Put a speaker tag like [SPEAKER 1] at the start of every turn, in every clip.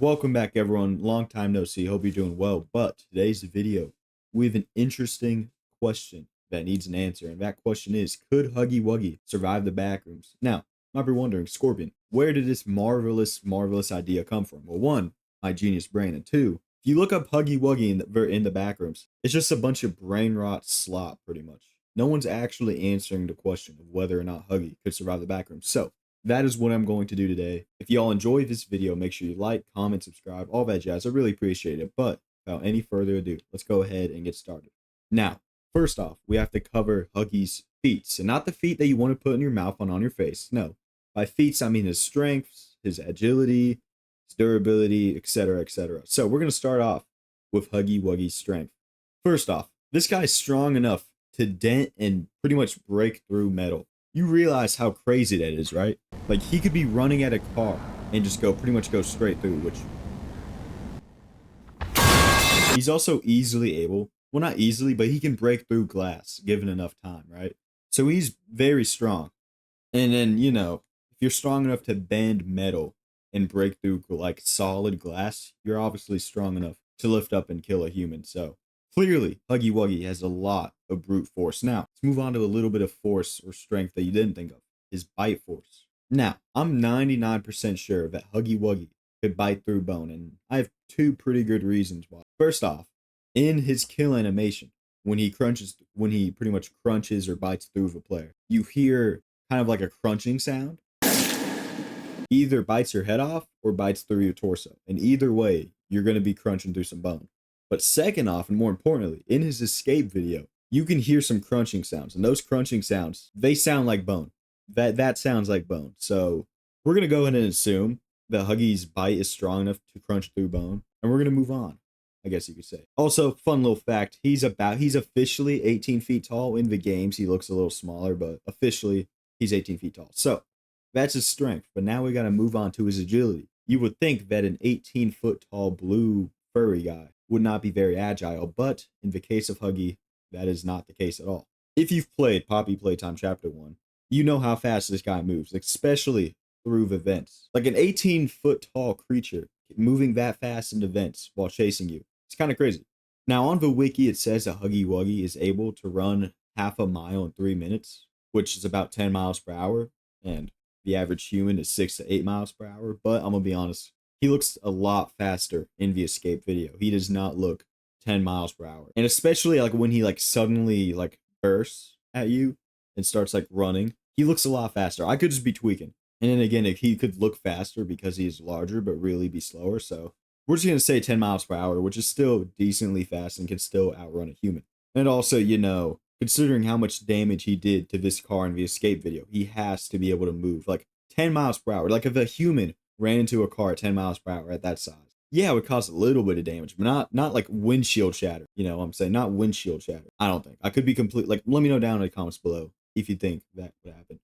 [SPEAKER 1] Welcome back, everyone. Long time no see. Hope you're doing well. But today's video, we have an interesting question that needs an answer. And that question is, could Huggy Wuggy survive the backrooms? Now, you might be wondering, Scorpion, where did this marvelous idea come from? Well, one, my genius brain. And two, if you look up Huggy Wuggy in the backrooms, it's just a bunch of brain rot slop, pretty much. No one's actually answering the question of whether or not Huggy could survive the backrooms. So, that is what I'm going to do today. If y'all enjoy this video, make sure you like, comment, subscribe, all that jazz. I really appreciate it. But without any further ado, let's go ahead and get started. Now, first off, we have to cover Huggy's feats. And not the feat that you want to put in your mouth on your face. No. By feats, I mean his strengths, his agility, his durability, etc., etc. So we're going to start off with Huggy Wuggy's strength. First off, this guy's strong enough to dent and pretty much break through metal. You realize how crazy that is, right? Like, he could be running at a car and just pretty much go straight through, which... He's also easily able, well, not easily, but he can break through glass given enough time, right? So he's very strong. And then, you know, if you're strong enough to bend metal and break through, like, solid glass, you're obviously strong enough to lift up and kill a human. So clearly, Huggy Wuggy has a lot of brute force. Now, let's move on to a little bit of force or strength that you didn't think of, his bite force. Now, I'm 99% sure that Huggy Wuggy could bite through bone, and I have two pretty good reasons why. First off, in his kill animation, when he pretty much crunches or bites through the player, you hear kind of like a crunching sound. Either bites your head off or bites through your torso, and either way, you're going to be crunching through some bone. But second off, and more importantly, in his escape video, you can hear some crunching sounds. And those crunching sounds, they sound like bone. That sounds like bone. So we're going to go ahead and assume that Huggy's bite is strong enough to crunch through bone. And we're going to move on, I guess you could say. Also, fun little fact, he's officially 18 feet tall. In the games, he looks a little smaller, but officially, he's 18 feet tall. So that's his strength. But now we got to move on to his agility. You would think that an 18-foot tall blue furry guy would not be very agile, but in the case of Huggy, that is not the case at all. If you've played Poppy Playtime Chapter 1, you know how fast this guy moves, especially through the vents. Like an 18-foot tall creature moving that fast into vents while chasing you. It's kind of crazy. Now, on the wiki, it says that Huggy Wuggy is able to run half a mile in 3 minutes, which is about 10 miles per hour, and the average human is 6 to 8 miles per hour. But I'm going to be honest, he looks a lot faster in the escape video. He does not look 10 miles per hour. And especially like when he like suddenly like bursts at you and starts like running, he looks a lot faster. I could just be tweaking. And then again, he could look faster because he is larger, but really be slower. So we're just going to say 10 miles per hour, which is still decently fast and can still outrun a human. And also, you know, considering how much damage he did to this car in the escape video, he has to be able to move like 10 miles per hour. Like if a human ran into a car at 10 miles per hour at that size, yeah, it would cause a little bit of damage, but not like windshield shatter. You know what I'm saying? Not windshield shatter. I don't think. I could be complete. Like, let me know down in the comments below if you think that would happen.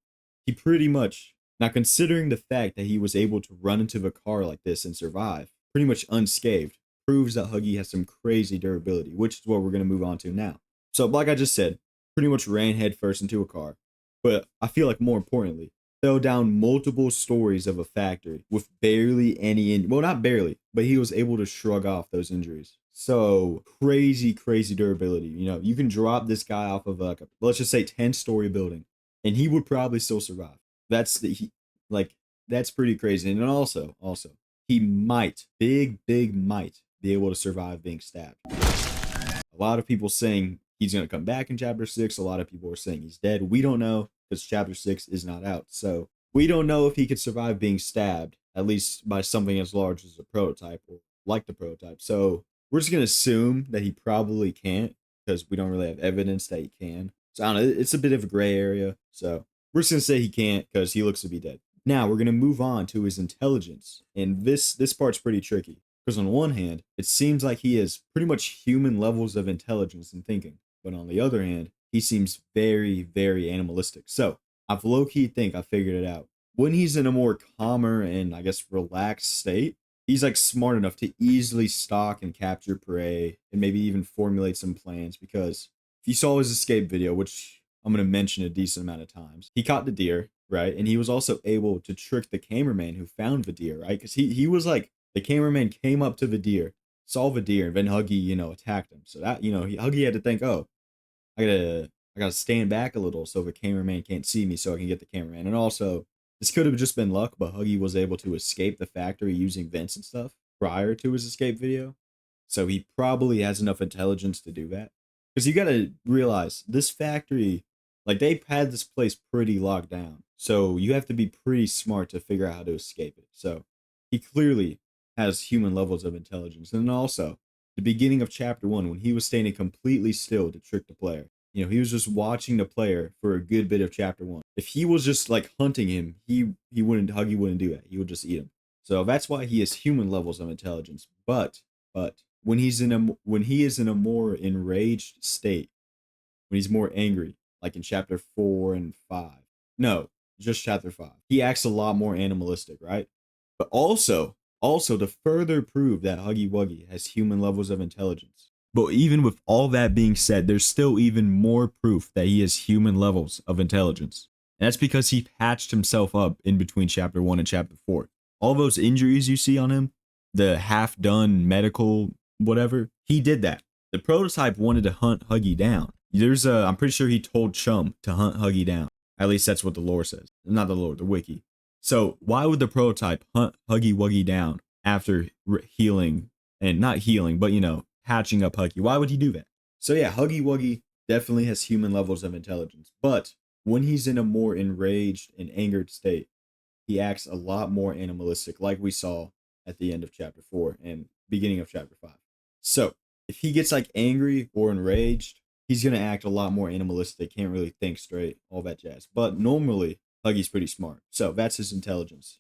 [SPEAKER 1] He pretty much, now considering the fact that he was able to run into the car like this and survive, pretty much unscathed, proves that Huggy has some crazy durability, which is what we're going to move on to now. So, like I just said, pretty much ran headfirst into a car. But I feel like more importantly, fell down multiple stories of a factory with barely any well, not barely, but he was able to shrug off those injuries. So crazy durability. You know, you can drop this guy off of like let's just say 10-story building and he would probably still survive. That's that's pretty crazy. And then also he might big might be able to survive being stabbed. A lot of people saying he's going to come back in chapter 6. A lot of people are saying he's dead. We don't know, because chapter 6 is not out. So we don't know if he could survive being stabbed, at least by something as large as a prototype or like the prototype. So we're just going to assume that he probably can't, because we don't really have evidence that he can. So I don't know, it's a bit of a gray area. So we're just going to say he can't because he looks to be dead. Now we're going to move on to his intelligence. And this part's pretty tricky, because on one hand, it seems like he has pretty much human levels of intelligence and thinking. But on the other hand, he seems very animalistic. So I've low-key think I figured it out. When he's in a more calmer and I guess relaxed state, he's like smart enough to easily stalk and capture prey and maybe even formulate some plans, because if you saw his escape video, which I'm going to mention a decent amount of times, he caught the deer, right? And he was also able to trick the cameraman who found the deer, right? Because he was like The cameraman came up to the deer, saw the deer, and then Huggy, attacked him. So that, Huggy had to think, oh, I gotta stand back a little so the cameraman can't see me so I can get the cameraman. And also, this could have just been luck, but Huggy was able to escape the factory using vents and stuff prior to his escape video. So he probably has enough intelligence to do that. Because you gotta realize this factory, like they had this place pretty locked down. So you have to be pretty smart to figure out how to escape it. So he clearly has human levels of intelligence. And also, the beginning of chapter one, when he was standing completely still to trick the player, he was just watching the player for a good bit of chapter one. If he was just like hunting him, Huggy wouldn't do that. He would just eat him. So that's why he has human levels of intelligence. But when he is in a more enraged state, when he's more angry, like in chapter 4 and 5. No, just chapter 5. He acts a lot more animalistic, right? But also to further prove that Huggy Wuggy has human levels of intelligence. But even with all that being said, there's still even more proof that he has human levels of intelligence. And that's because he patched himself up in between chapter 1 and chapter 4. All those injuries you see on him, the half done medical whatever, he did that. The prototype wanted to hunt Huggy down. I'm pretty sure he told Chum to hunt Huggy down. At least that's what the lore says. Not the lore, the wiki. So why would the prototype hunt Huggy Wuggy down after healing, and not healing, but patching up Huggy? Why would he do that? So yeah, Huggy Wuggy definitely has human levels of intelligence, but when he's in a more enraged and angered state, he acts a lot more animalistic, like we saw at the end of chapter 4 and beginning of chapter 5. So if he gets like angry or enraged, he's gonna act a lot more animalistic, can't really think straight, all that jazz. But normally, Huggy's pretty smart. So that's his intelligence.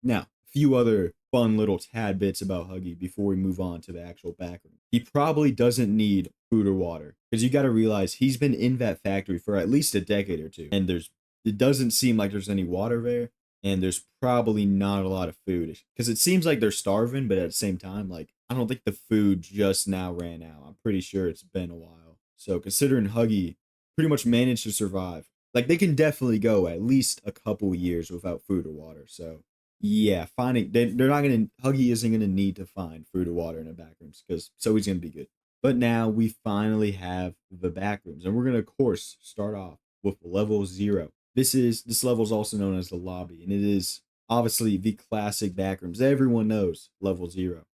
[SPEAKER 1] Now, a few other fun little tad bits about Huggy before we move on to the actual background. He probably doesn't need food or water because you got to realize he's been in that factory for at least a decade or two, and it doesn't seem like there's any water there, and there's probably not a lot of food because it seems like they're starving, but at the same time, like I don't think the food just now ran out. I'm pretty sure it's been a while. So considering Huggy pretty much managed to survive, like they can definitely go at least a couple years without food or water. So yeah, they're not gonna Huggy isn't gonna need to find food or water in the backrooms because so he's gonna be good. But now we finally have the backrooms, and we're gonna of course start off with level 0. This level is also known as the lobby, and it is obviously the classic backrooms. Everyone knows level 0.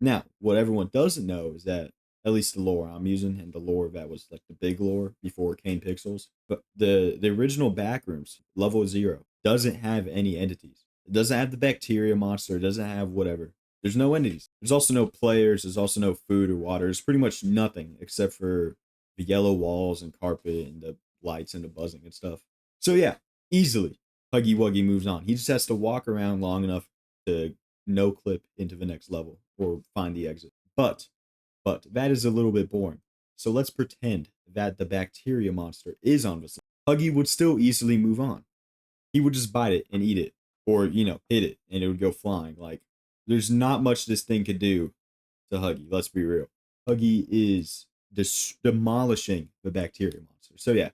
[SPEAKER 1] Now, what everyone doesn't know is that at least the lore I'm using, and the lore that was like the big lore before it came pixels, but the original backrooms level 0 doesn't have any entities. It doesn't have the bacteria monster. It doesn't have whatever. There's no entities. There's also no players. There's also no food or water. There's pretty much nothing except for the yellow walls and carpet and the lights and the buzzing and stuff. So yeah, easily Huggy Wuggy moves on. He just has to walk around long enough to no clip into the next level or find the exit. But that is a little bit boring. So let's pretend that the bacteria monster is on the side. Huggy would still easily move on. He would just bite it and eat it, or hit it and it would go flying. Like there's not much this thing could do to Huggy. Let's be real. Huggy is demolishing the bacteria monster. So yeah,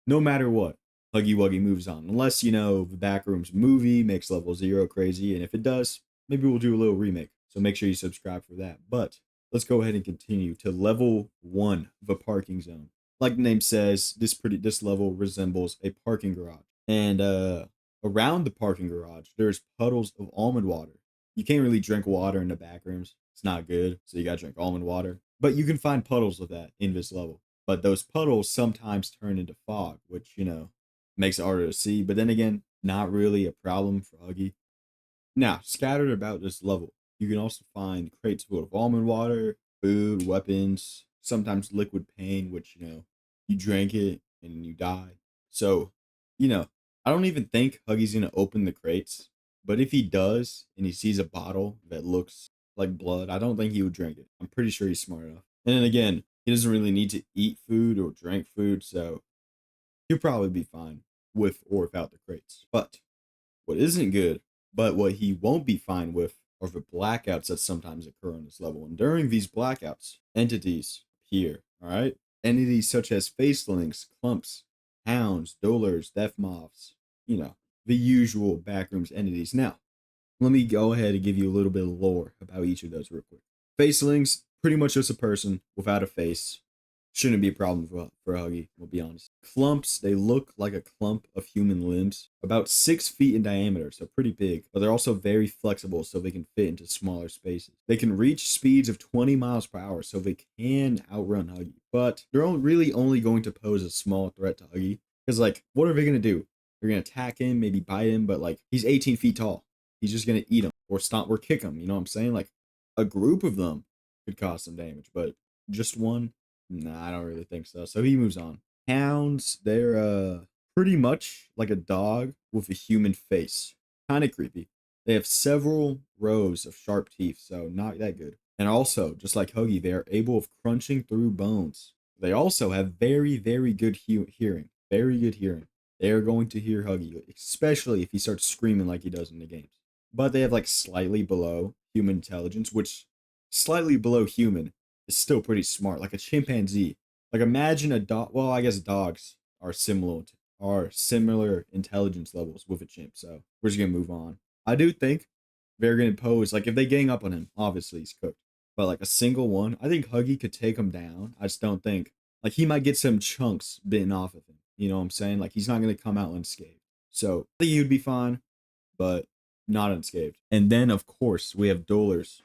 [SPEAKER 1] no matter what, Huggy Wuggy moves on. Unless the Backrooms movie makes level 0 crazy, and if it does, maybe we'll do a little remake. So make sure you subscribe for that. But let's go ahead and continue to level 1, the parking zone. Like the name says, this level resembles a parking garage. And around the parking garage, there's puddles of almond water. You can't really drink water in the backrooms. It's not good, so you gotta drink almond water. But you can find puddles of that in this level. But those puddles sometimes turn into fog, which, makes it harder to see. But then again, not really a problem for Huggy. Now, scattered about this level, you can also find crates full of almond water, food, weapons, sometimes liquid pain, which, you drink it and you die. So, you know, I don't even think Huggy's gonna open the crates. But if he does and he sees a bottle that looks like blood, I don't think he would drink it. I'm pretty sure he's smart enough. And then again, he doesn't really need to eat food or drink food, so he'll probably be fine with or without the crates. But what isn't good, but what he won't be fine with, are the blackouts that sometimes occur on this level. And during these blackouts, entities appear, all right? Entities such as facelings, clumps, hounds, dolers, death moths, the usual backrooms entities. Now, Let me go ahead and give you a little bit of lore about each of those real quick. Facelings, pretty much just a person without a face. Shouldn't be a problem for Huggy, we'll be honest. Clumps, they look like a clump of human limbs, about 6 feet in diameter, so pretty big, but they're also very flexible so they can fit into smaller spaces. They can reach speeds of 20 miles per hour, so they can outrun Huggy, but they're really only going to pose a small threat to Huggy, because, like, what are they going to do? They're going to attack him, maybe bite him, but, like, he's 18 feet tall. He's just going to eat him, or stomp, or kick him, you know what I'm saying? Like, a group of them could cause some damage, but just one? Nah, I don't really think so. So he moves on. Hounds, they're pretty much like a dog with a human face. Kind of creepy. They have several rows of sharp teeth, so not that good. And also, just like Huggy, they are able of crunching through bones. They also have very, very good hearing. Very good hearing. They are going to hear Huggy, especially if he starts screaming like he does in the games. But they have like slightly below human intelligence, which slightly below human is still pretty smart, like a chimpanzee. Like imagine a dog. Well, I guess dogs are similar intelligence levels with a chimp. So we're just gonna move on. I do think they're gonna pose like if they gang up on him, obviously he's cooked. But like a single one, I think Huggy could take him down. I just don't think like he might get some chunks bitten off of him. You know what I'm saying? Like he's not gonna come out unscathed. So I think he would be fine, but not unscathed. And then of course we have duelers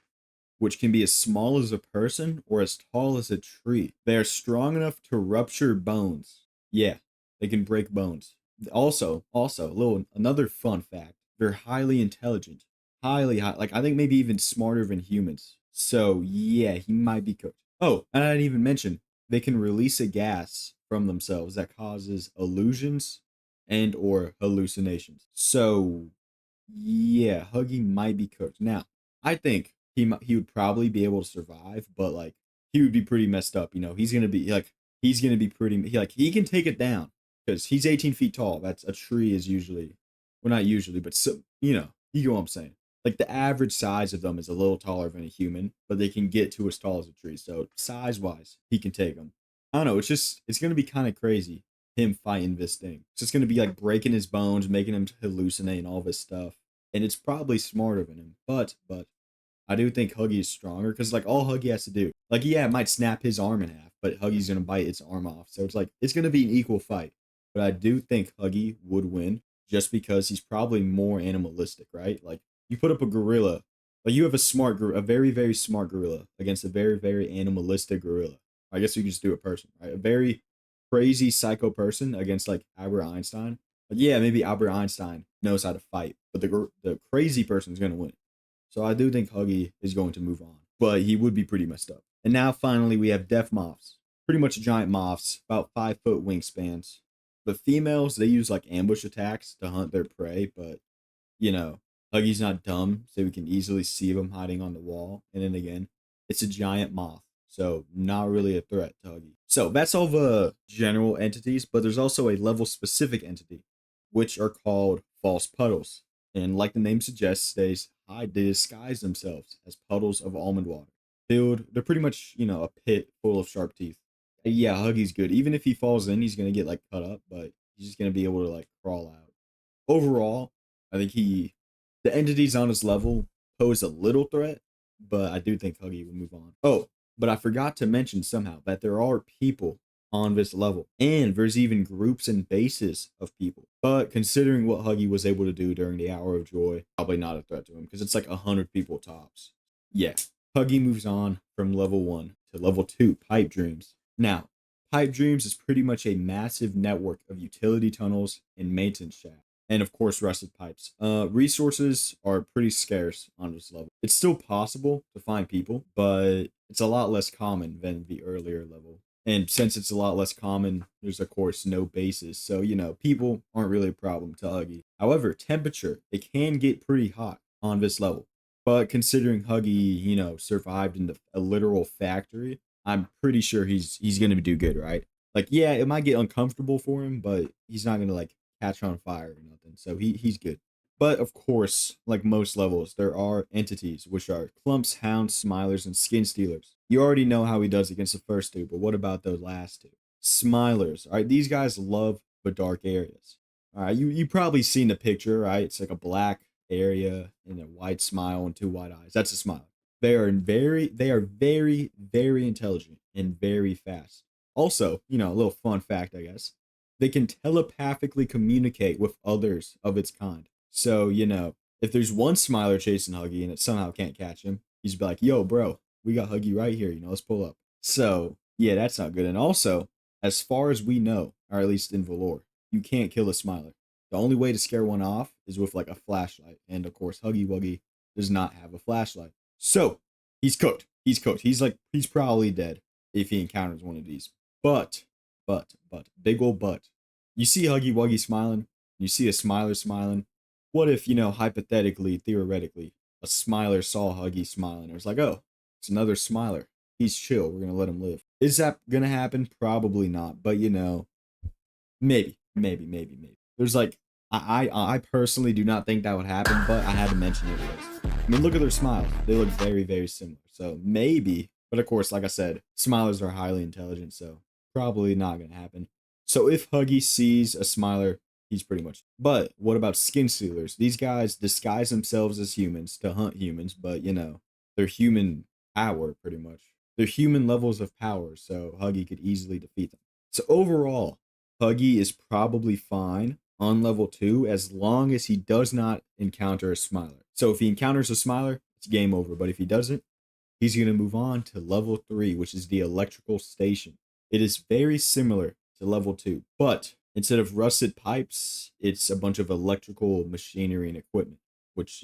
[SPEAKER 1] which can be as small as a person or as tall as a tree. They are strong enough to rupture bones. Yeah, they can break bones. Also, a little another fun fact: they're highly intelligent, highly high. Like I think maybe even smarter than humans. So yeah, he might be cooked. Oh, and I didn't even mention they can release a gas from themselves that causes illusions and or hallucinations. So yeah, Huggy might be cooked. Now, I think he would probably be able to survive, but like he would be pretty messed up. You know, he's gonna be pretty he can take it down because he's 18 feet tall. That's a tree is usually, well not usually, but so you know what I'm saying. Like the average size of them is a little taller than a human, but they can get to as tall as a tree. So size wise, he can take them. I don't know. It's gonna be kind of crazy him fighting this thing. It's just gonna be like breaking his bones, making him hallucinate and all this stuff. And it's probably smarter than him. But I do think Huggy is stronger because like all Huggy has to do, like yeah, it might snap his arm in half, but Huggy's gonna bite its arm off. So it's like it's gonna be an equal fight. But I do think Huggy would win just because he's probably more animalistic, right? Like you put up a gorilla, like you have a very very smart gorilla against a very very animalistic gorilla. I guess you can just do a person, right? A very crazy psycho person against like Albert Einstein. Like yeah, maybe Albert Einstein knows how to fight, but the crazy person is gonna win. So I do think Huggy is going to move on, but he would be pretty messed up. And now finally we have death moths, pretty much giant moths, about 5 foot wingspans. The females they use like ambush attacks to hunt their prey, but you know Huggy's not dumb, so we can easily see them hiding on the wall. And then again, it's a giant moth, so not really a threat to Huggy. So that's all the general entities, but there's also a level specific entity, which are called false puddles. And like the name suggests, they disguise themselves as puddles of almond water. They're pretty much, a pit full of sharp teeth. Yeah, Huggy's good. Even if he falls in, he's gonna get like cut up, but he's just gonna be able to like crawl out. Overall, I think the entities on his level pose a little threat, but I do think Huggy will move on. Oh, but I forgot to mention somehow that there are people on this level, and there's even groups and bases of people. But considering what Huggy was able to do during the Hour of Joy, probably not a threat to him because it's like 100 people tops. Yeah, Huggy moves on from level 1 to level 2, Pipe Dreams. Now, Pipe Dreams is pretty much a massive network of utility tunnels and maintenance shafts and of course rusted pipes. Resources are pretty scarce on this level. It's still possible to find people, but it's a lot less common than the earlier level. And since it's a lot less common, there's of course no bases. So, people aren't really a problem to Huggy. However, temperature, it can get pretty hot on this level. But considering Huggy, survived in a literal factory, I'm pretty sure he's gonna do good, right? Like, yeah, it might get uncomfortable for him, but he's not gonna like catch on fire or nothing. So he's good. But of course, like most levels, there are entities which are clumps, hounds, smilers, and skin stealers. You already know how he does against the first two, but what about those last two? Smilers. All right, these guys love the dark areas. All right, you probably seen the picture, right? It's like a black area and a wide smile and two wide eyes. That's a smile. They are very, very intelligent and very fast. Also, a little fun fact, I guess. They can telepathically communicate with others of its kind. So, if there's one smiler chasing Huggy and it somehow can't catch him, he's be like, yo, bro, we got Huggy right here, let's pull up. So, yeah, that's not good. And also, as far as we know, or at least in Valor, you can't kill a smiler. The only way to scare one off is with like a flashlight. And of course, Huggy Wuggy does not have a flashlight. So he's cooked. He's cooked. He's probably dead if he encounters one of these. But, big old but. You see Huggy Wuggy smiling, you see a smiler smiling. What if, hypothetically, theoretically, a smiler saw Huggy smiling? It was like, oh, it's another smiler. He's chill. We're gonna let him live. Is that gonna happen? Probably not. But maybe. There's like I personally do not think that would happen, but I had to mention it was. I mean, look at their smiles. They look very, very similar. So maybe, but of course, like I said, smilers are highly intelligent, so probably not gonna happen. So if Huggy sees a smiler, he's pretty much. But what about skin stealers? These guys disguise themselves as humans to hunt humans, but they're human power pretty much. They're human levels of power, so Huggy could easily defeat them. So overall, Huggy is probably fine on level 2 as long as he does not encounter a smiler. So if he encounters a smiler, it's game over. But if he doesn't, he's going to move on to level 3, which is the electrical station. It is very similar to level 2, but instead of rusted pipes, it's a bunch of electrical machinery and equipment, which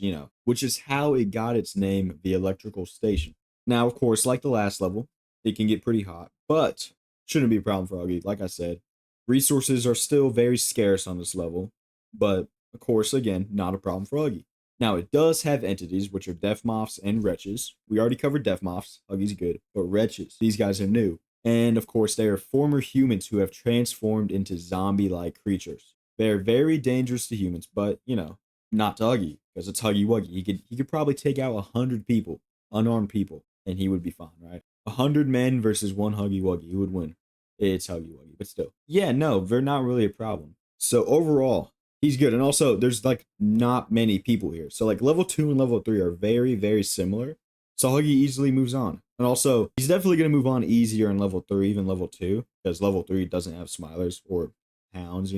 [SPEAKER 1] is how it got its name, the electrical station. Now, of course, like the last level, it can get pretty hot, but shouldn't be a problem for Huggy. Like I said, resources are still very scarce on this level, but of course, again, not a problem for Huggy. Now, it does have entities, which are Death Moths and Wretches. We already covered Death Moths. Huggy's good. But Wretches, these guys are new. And, of course, they are former humans who have transformed into zombie-like creatures. They are very dangerous to humans, but, not to Huggy, because it's Huggy Wuggy. He could probably take out 100 people, unarmed people, and he would be fine, right? 100 men versus one Huggy Wuggy. Who would win? It's Huggy Wuggy, but still. Yeah, no, they're not really a problem. So, overall, he's good. And also, there's like not many people here. So like level 2 and level 3 are very, very similar. So Huggy easily moves on. And also, he's definitely going to move on easier in level 3, even level 2. Because level 3 doesn't have smilers or hounds,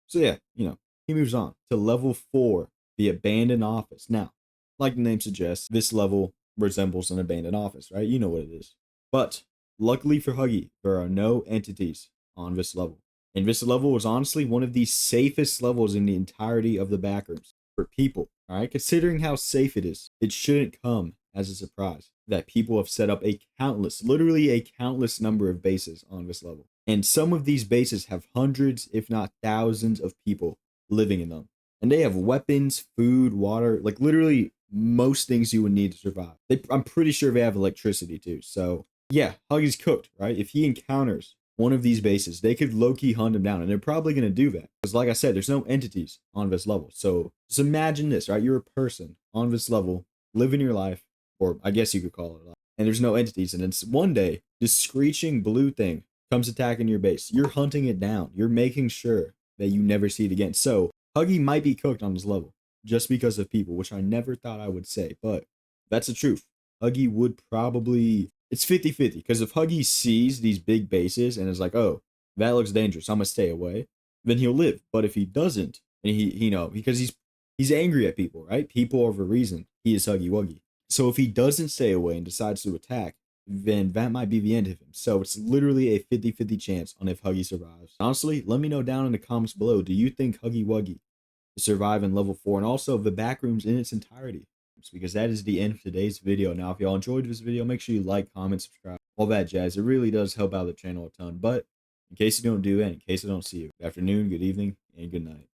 [SPEAKER 1] So yeah, he moves on to level 4, the abandoned office. Now, like the name suggests, this level resembles an abandoned office, right? You know what it is. But luckily for Huggy, there are no entities on this level. And this level was honestly one of the safest levels in the entirety of the Backrooms for people. All right, considering how safe it is, it shouldn't come as a surprise that people have set up literally a countless number of bases on this level. And some of these bases have hundreds, if not thousands, of people living in them. And they have weapons, food, water, like literally most things you would need to survive. I'm pretty sure they have electricity too. So yeah, Huggy's cooked, right? If he encounters one of these bases, they could low-key hunt him down, and they're probably going to do that. Because like I said, there's no entities on this level. So just imagine this, right? You're a person on this level, living your life, or I guess you could call it a life, and there's no entities. And it's one day, this screeching blue thing comes attacking your base. You're hunting it down. You're making sure that you never see it again. So Huggy might be cooked on this level just because of people, which I never thought I would say, but that's the truth. Huggy would probably... It's 50-50, because if Huggy sees these big bases and is like, oh, that looks dangerous, I'm going to stay away, then he'll live. But if he doesn't, and because he's angry at people, right? People are the reason he is Huggy Wuggy. So if he doesn't stay away and decides to attack, then that might be the end of him. So it's literally a 50-50 chance on if Huggy survives. Honestly, let me know down in the comments below, do you think Huggy Wuggy will survive in level 4? And also the Backrooms in its entirety? Because that is the end of today's video. Now, if y'all enjoyed this video, make sure you like, comment, subscribe, all that jazz. It really does help out the channel a ton. But in case you don't do that, in case I don't see you, good afternoon, good evening, and good night.